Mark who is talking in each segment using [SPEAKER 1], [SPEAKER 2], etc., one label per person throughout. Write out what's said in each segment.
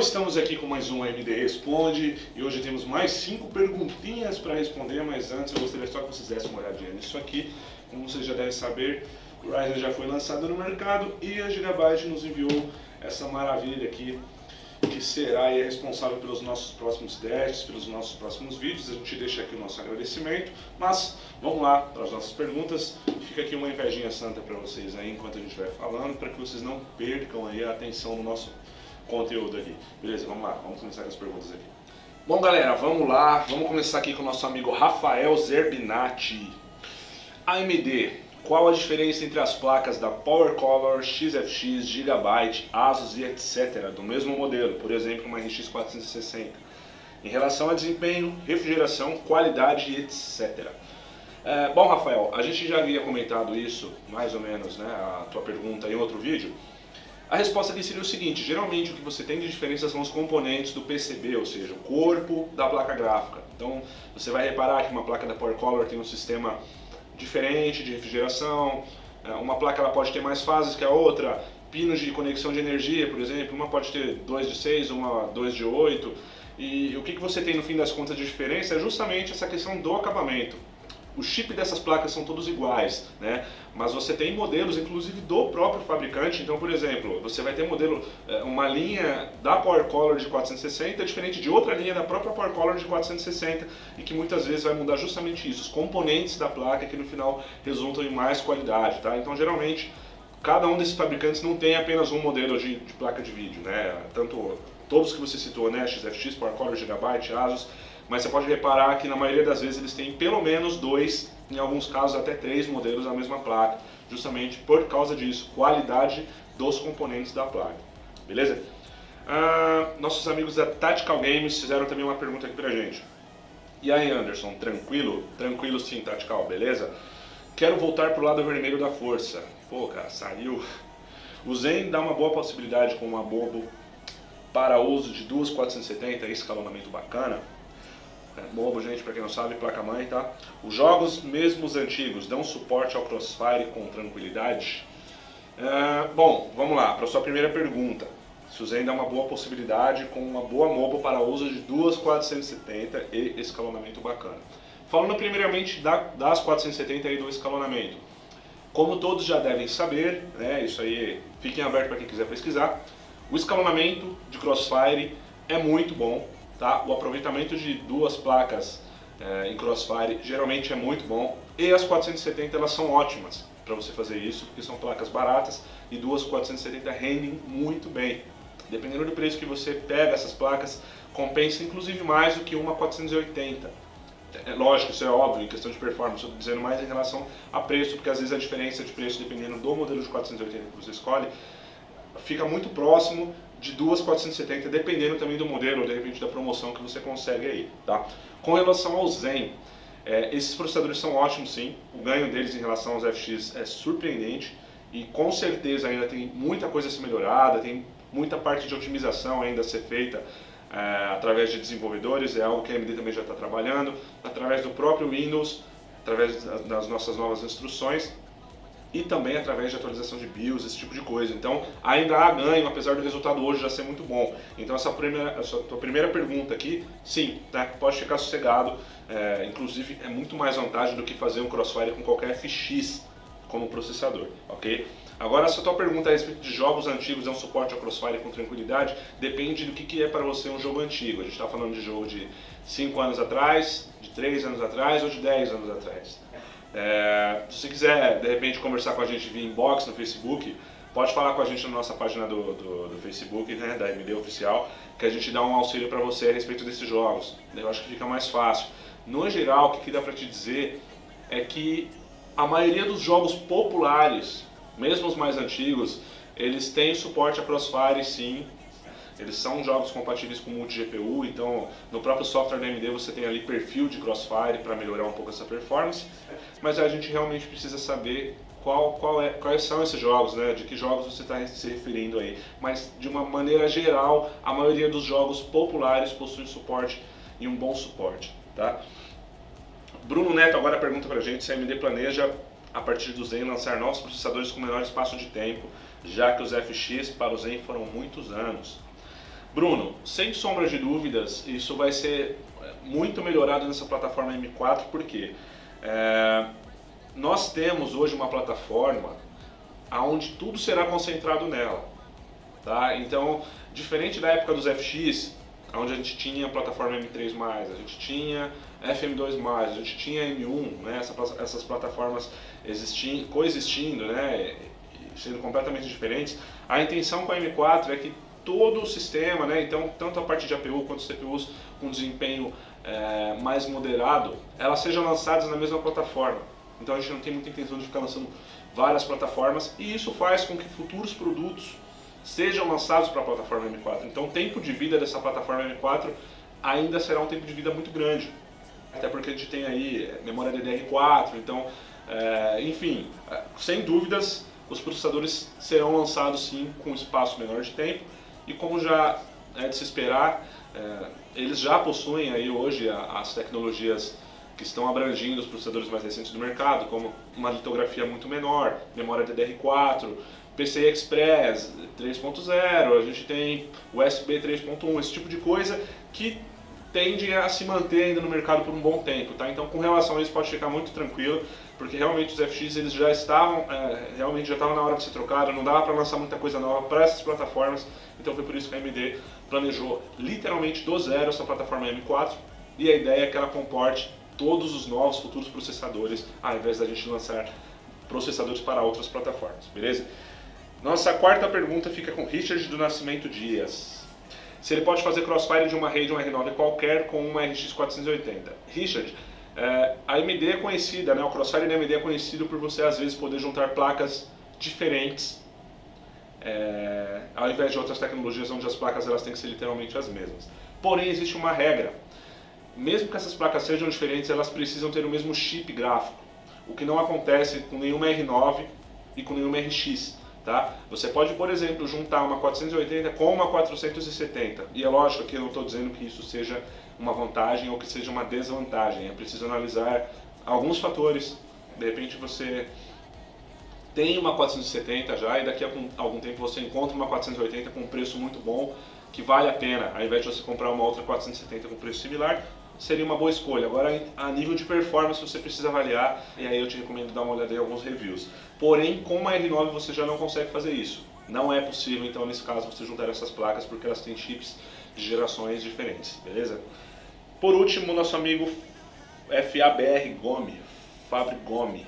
[SPEAKER 1] estamos aqui com mais um AMD Responde e hoje temos mais 5 perguntinhas para responder, mas antes eu gostaria só que vocês dessem uma olhadinha nisso aqui. Como vocês já devem saber, o Ryzen já foi lançado no mercado e a Gigabyte nos enviou essa maravilha aqui, que será responsável pelos nossos próximos testes, pelos nossos próximos vídeos. A gente deixa aqui o nosso agradecimento, mas vamos lá para as nossas perguntas. Fica aqui uma invejinha santa para vocês aí enquanto a gente vai falando, para que vocês não percam aí a atenção no nosso conteúdo aqui. Beleza, vamos lá, vamos começar com as perguntas aqui. Bom galera, vamos lá, vamos começar aqui com o nosso amigo Rafael Zerbinati. AMD, qual a diferença entre as placas da PowerColor, XFX, Gigabyte, Asus e etc. do mesmo modelo, por exemplo uma RX 460, em relação a desempenho, refrigeração, qualidade e etc. Bom Rafael, a gente já havia comentado isso, mais ou menos, né, a tua pergunta em outro vídeo. A resposta aqui seria o seguinte: geralmente o que você tem de diferença são os componentes do PCB, ou seja, o corpo da placa gráfica. Então você vai reparar que uma placa da PowerColor tem um sistema diferente de refrigeração, uma placa ela pode ter mais fases que a outra, pinos de conexão de energia, por exemplo, uma pode ter 2 de 6, uma 2 de 8, e o que você tem no fim das contas de diferença é justamente essa questão do acabamento. O chip dessas placas são todos iguais, né? Mas você tem modelos, inclusive do próprio fabricante. Então, por exemplo, você vai ter modelo, uma linha da PowerColor de 460 diferente de outra linha da própria PowerColor de 460 e que muitas vezes vai mudar justamente isso, os componentes da placa que no final resultam em mais qualidade, tá? Então, geralmente, cada um desses fabricantes não tem apenas um modelo de placa de vídeo, né? Tanto todos que você citou, né? XFX, PowerColor, Gigabyte, Asus. Mas você pode reparar que na maioria das vezes eles têm pelo menos 2, em alguns casos até 3 modelos da mesma placa, justamente por causa disso, qualidade dos componentes da placa, beleza? Nossos amigos da Tactical Games fizeram também uma pergunta aqui pra gente. E aí Anderson, tranquilo? Tranquilo sim, Tactical, beleza? Quero voltar pro lado vermelho da força. Pô cara, saiu. O Zen dá uma boa possibilidade com uma bobo para uso de duas 470, escalonamento bacana. Bobo, gente, para quem não sabe, placa-mãe, tá? Os jogos, mesmo os antigos, dão suporte ao Crossfire com tranquilidade? Bom, vamos lá, para a sua primeira pergunta. Se o Zen dá uma boa possibilidade com uma boa mobile para uso de duas 470 e escalonamento bacana. Falando primeiramente das 470 e do escalonamento. Como todos já devem saber, né, isso aí, fiquem abertos para quem quiser pesquisar, o escalonamento de Crossfire é muito bom. Tá? O aproveitamento de duas placas em Crossfire geralmente é muito bom e as 470 elas são ótimas para você fazer isso, porque são placas baratas e duas 470 rendem muito bem. Dependendo do preço que você pega essas placas, compensa inclusive mais do que uma 480. Lógico, isso é óbvio, em questão de performance, eu estou dizendo mais em relação a preço, porque às vezes a diferença de preço, dependendo do modelo de 480 que você escolhe, fica muito próximo de duas 470, dependendo também do modelo, ou de repente da promoção que você consegue aí, tá? Com relação ao Zen, esses processadores são ótimos sim, o ganho deles em relação aos FX é surpreendente e com certeza ainda tem muita coisa a ser melhorada, tem muita parte de otimização ainda a ser feita através de desenvolvedores, é algo que a AMD também já está trabalhando, através do próprio Windows, através das nossas novas instruções, e também através de atualização de BIOS, esse tipo de coisa. Então ainda há ganho, apesar do resultado hoje já ser muito bom. Então essa tua primeira pergunta aqui, sim, tá? Pode ficar sossegado, inclusive é muito mais vantagem do que fazer um Crossfire com qualquer FX como processador, ok? Agora, se a tua pergunta a respeito de jogos antigos, é um suporte ao Crossfire com tranquilidade, depende do que é para você um jogo antigo. A gente está falando de jogo de 5 anos atrás, de 3 anos atrás ou de 10 anos atrás. Se você quiser, de repente, conversar com a gente via inbox no Facebook, pode falar com a gente na nossa página do Facebook, né, da AMD Oficial, que a gente dá um auxílio para você a respeito desses jogos. Eu acho que fica mais fácil. No geral, o que dá para te dizer é que a maioria dos jogos populares, mesmo os mais antigos, eles têm suporte a Crossfire sim. Eles são jogos compatíveis com multi-GPU, então no próprio software da AMD você tem ali perfil de Crossfire para melhorar um pouco essa performance, mas a gente realmente precisa saber quais são esses jogos, né? De que jogos você está se referindo aí. Mas de uma maneira geral, a maioria dos jogos populares possuem suporte e um bom suporte, tá? Bruno Neto agora pergunta pra gente se a AMD planeja, a partir do Zen, lançar novos processadores com menor espaço de tempo, já que os FX para o Zen foram muitos anos. Bruno, sem sombra de dúvidas, isso vai ser muito melhorado nessa plataforma M4, porque nós temos hoje uma plataforma onde tudo será concentrado nela. Tá? Então, diferente da época dos FX, onde a gente tinha a plataforma M3+, a gente tinha FM2+, a gente tinha M1, né? Essas plataformas coexistindo, né? Sendo completamente diferentes, a intenção com a M4 é que todo o sistema, né? Então tanto a parte de APU quanto CPUs com desempenho mais moderado, elas sejam lançadas na mesma plataforma. Então a gente não tem muita intenção de ficar lançando várias plataformas, e isso faz com que futuros produtos sejam lançados para a plataforma M4. Então o tempo de vida dessa plataforma M4 ainda será um tempo de vida muito grande, até porque a gente tem aí memória DDR4, então enfim, sem dúvidas os processadores serão lançados sim com um espaço menor de tempo, e como já é de se esperar, eles já possuem aí hoje as tecnologias que estão abrangindo os processadores mais recentes do mercado, como uma litografia muito menor, memória DDR4, PCI Express 3.0, a gente tem USB 3.1, esse tipo de coisa que tende a se manter ainda no mercado por um bom tempo, tá? Então com relação a isso pode ficar muito tranquilo, porque realmente os FX eles já estavam, realmente já estavam na hora de ser trocado, não dava para lançar muita coisa nova para essas plataformas, então foi por isso que a AMD planejou literalmente do zero essa plataforma M4, e a ideia é que ela comporte todos os novos futuros processadores, ao invés da gente lançar processadores para outras plataformas, beleza? Nossa quarta pergunta fica com Richard do Nascimento Dias. Se ele pode fazer crossfire de uma Radeon R9 qualquer com uma RX 480. Richard, a AMD é conhecida, né, o crossfire da AMD é conhecido por você às vezes poder juntar placas diferentes, ao invés de outras tecnologias onde as placas elas têm que ser literalmente as mesmas. Porém existe uma regra, mesmo que essas placas sejam diferentes, elas precisam ter o mesmo chip gráfico, o que não acontece com nenhuma R9 e com nenhuma RX. Tá? Você pode, por exemplo, juntar uma 480 com uma 470, e é lógico que eu não estou dizendo que isso seja uma vantagem ou que seja uma desvantagem, é preciso analisar alguns fatores. De repente você tem uma 470 já e daqui a algum tempo você encontra uma 480 com um preço muito bom, que vale a pena, ao invés de você comprar uma outra 470 com preço similar, seria uma boa escolha. Agora, a nível de performance você precisa avaliar, e aí eu te recomendo dar uma olhada em alguns reviews. Porém, com uma R9 você já não consegue fazer isso. Não é possível, então, nesse caso, você juntar essas placas, porque elas têm chips de gerações diferentes, beleza? Por último, nosso amigo FABR Gomes, Fábio Gomes.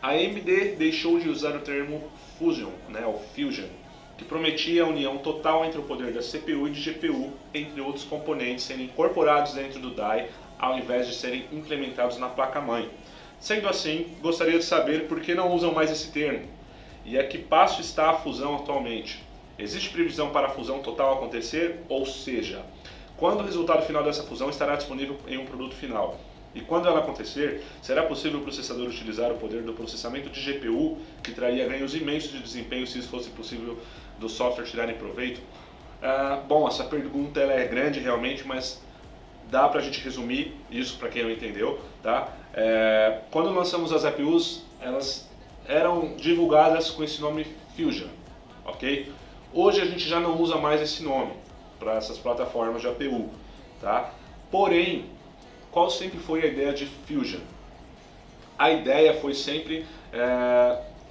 [SPEAKER 1] A AMD deixou de usar o termo Fusion, né, o Fusion, que prometia a união total entre o poder da CPU e de GPU, entre outros componentes, serem incorporados dentro do die, ao invés de serem implementados na placa-mãe. Sendo assim, gostaria de saber por que não usam mais esse termo, e a que passo está a fusão atualmente. Existe previsão para a fusão total acontecer? Ou seja, quando o resultado final dessa fusão estará disponível em um produto final? E quando ela acontecer, será possível o processador utilizar o poder do processamento de GPU, que traria ganhos imensos de desempenho se isso fosse possível do software tirarem proveito? Bom, essa pergunta ela é grande realmente, mas dá pra gente resumir isso para quem não entendeu, tá? Quando lançamos as APUs, elas eram divulgadas com esse nome Fusion, ok? Hoje a gente já não usa mais esse nome para essas plataformas de APU, tá? Porém, qual sempre foi a ideia de Fusion? A ideia foi sempre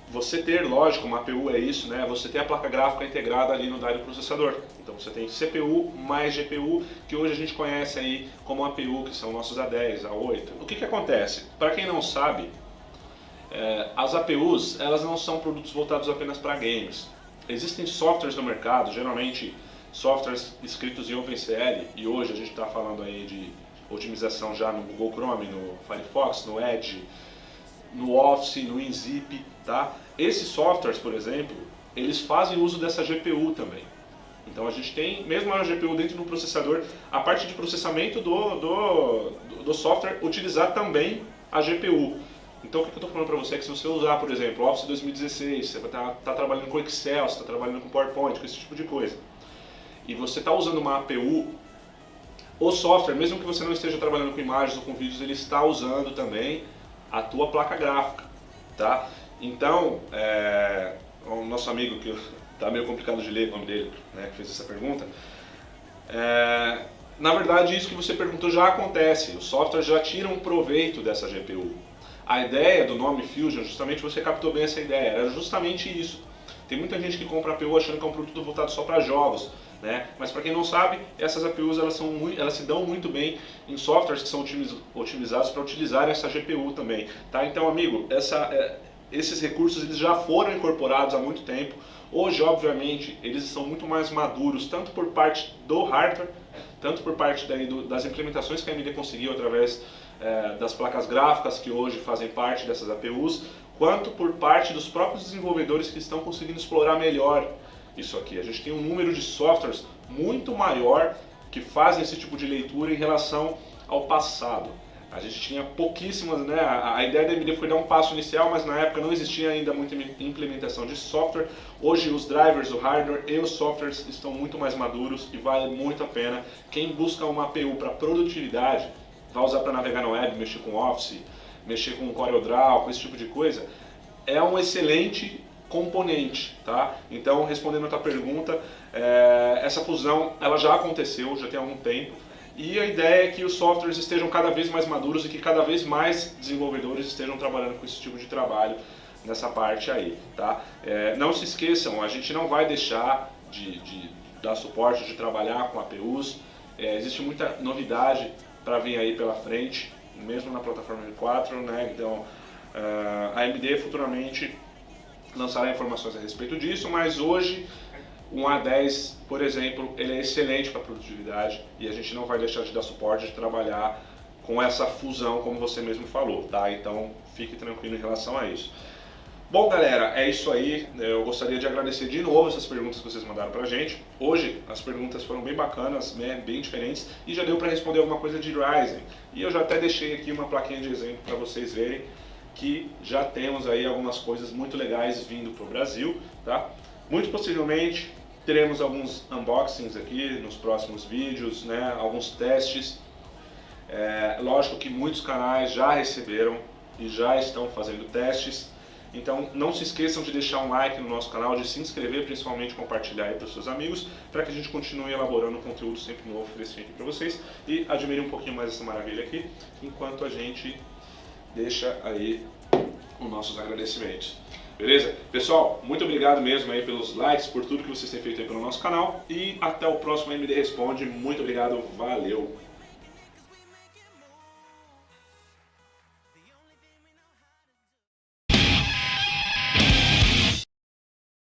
[SPEAKER 1] você ter, lógico, uma APU é isso, né? Você ter a placa gráfica integrada ali no die do processador. Então você tem CPU mais GPU, que hoje a gente conhece aí como APU, que são nossos A10, A8. O que acontece? Para quem não sabe, as APUs elas não são produtos voltados apenas para games. Existem softwares no mercado, geralmente softwares escritos em OpenCL, e hoje a gente está falando aí de otimização já no Google Chrome, no Firefox, no Edge, no Office, no WinZip, tá? Esses softwares, por exemplo, eles fazem uso dessa GPU também. Então a gente tem, mesmo a GPU dentro do processador, a parte de processamento do software utilizar também a GPU. Então o que eu estou falando para você é que se você usar, por exemplo, Office 2016, você vai estar trabalhando com Excel, você está trabalhando com PowerPoint, com esse tipo de coisa, e você está usando uma APU, o software, mesmo que você não esteja trabalhando com imagens ou com vídeos, ele está usando também a tua placa gráfica, tá? Então, o nosso amigo, que tá meio complicado de ler o nome dele, né, que fez essa pergunta, Na verdade, isso que você perguntou já acontece, os softwares já tiram proveito dessa GPU. A ideia do nome Fusion, justamente você captou bem essa ideia, era justamente isso. Tem muita gente que compra APU achando que é um produto voltado só para jogos, né? Mas para quem não sabe, essas APUs elas se dão muito bem em softwares que são otimizados para utilizar essa GPU também. Tá? Então, amigo, esses recursos eles já foram incorporados há muito tempo. Hoje, obviamente, eles são muito mais maduros, tanto por parte do hardware, tanto por parte das implementações que a AMD conseguiu através das placas gráficas que hoje fazem parte dessas APUs, quanto por parte dos próprios desenvolvedores que estão conseguindo explorar melhor isso aqui. A gente tem um número de softwares muito maior que fazem esse tipo de leitura em relação ao passado. A gente tinha pouquíssimas, né? A ideia da AMD foi dar um passo inicial, mas na época não existia ainda muita implementação de software. Hoje os drivers, o hardware e os softwares estão muito mais maduros e vale muito a pena. Quem busca uma APU para produtividade, vai usar para navegar no web, mexer com Office, mexer com CorelDRAW, com esse tipo de coisa, é um excelente componente, tá? Então, respondendo a tua pergunta, essa fusão ela já aconteceu, já tem algum tempo, e a ideia é que os softwares estejam cada vez mais maduros e que cada vez mais desenvolvedores estejam trabalhando com esse tipo de trabalho nessa parte aí, tá? Não se esqueçam, a gente não vai deixar de dar suporte, de trabalhar com APUs, existe muita novidade para vir aí pela frente, mesmo na plataforma M4, né? Então, a AMD futuramente lançará informações a respeito disso, mas hoje um A10, por exemplo, ele é excelente para produtividade e a gente não vai deixar de dar suporte, de trabalhar com essa fusão, como você mesmo falou, tá? Então, fique tranquilo em relação a isso. Bom, galera, é isso aí. Eu gostaria de agradecer de novo essas perguntas que vocês mandaram pra gente. Hoje as perguntas foram bem bacanas, né, bem diferentes, e já deu para responder alguma coisa de Ryzen. E eu já até deixei aqui uma plaquinha de exemplo para vocês verem que já temos aí algumas coisas muito legais vindo para o Brasil, tá? Muito possivelmente teremos alguns unboxings aqui nos próximos vídeos, né, alguns testes. Lógico que muitos canais já receberam e já estão fazendo testes. Então não se esqueçam de deixar um like no nosso canal, de se inscrever, principalmente compartilhar aí para os seus amigos, para que a gente continue elaborando conteúdo sempre novo, fresquinho aqui para vocês, e admirem um pouquinho mais essa maravilha aqui, enquanto a gente deixa aí os nossos agradecimentos. Beleza? Pessoal, muito obrigado mesmo aí pelos likes, por tudo que vocês têm feito aí pelo nosso canal, e até o próximo AMD Responde. Muito obrigado, valeu!